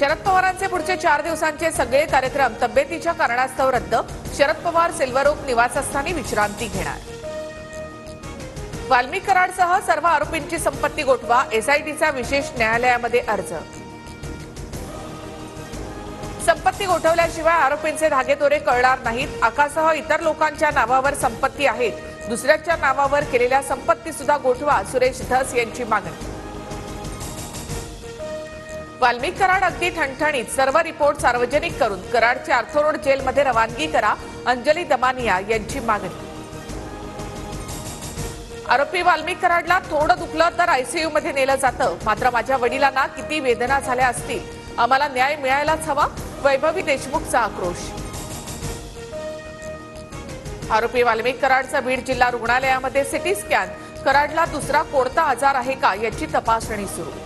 शरद पवारांचे पुढचे 4 दिवसांचे सगळे कार्यक्रम तब्येतीच्या कारणास्तव रद्द। शरद पवार सिल्वर ओक निवासस्थानी विश्रांती घेणार। वाल्मिक कराडसह सर्व आरोपींची संपत्ती गोठवा, एसआयटीचा विशेष न्यायालयामध्ये अर्ज। संपत्ती गोठवल्याशिवाय आरोपींचे धागेदोरे कळणार नाहीत। आकासह इतर लोकांच्या नावावर संपत्ती आहेत, दुसऱ्याच्या नावावर केलेल्या संपत्ती सुद्धा गोठवा, सुरेश धस यांची मागणी। वाल्मिक कराड अगदी ठणठणीत, सर्व रिपोर्ट सार्वजनिक करून कराडच्या आर्थो रोड जेलमध्ये रवानगी करा, अंजली दमानिया यांची मागणी। आरोपी वाल्मिक कराडला थोडं दुखलं तर आयसीयू मध्ये नेलं जातं, मात्र माझ्या वडिलांना किती वेदना झाल्या असतील, आम्हाला न्याय मिळायलाच हवा, वैभवी देशमुखचा आक्रोश। आरोपी वाल्मिक कराडचा बीड जिल्हा रुग्णालयामध्ये सिटी स्कॅन, कराडला दुसरा कोणता आजार आहे का याची तपासणी सुरू।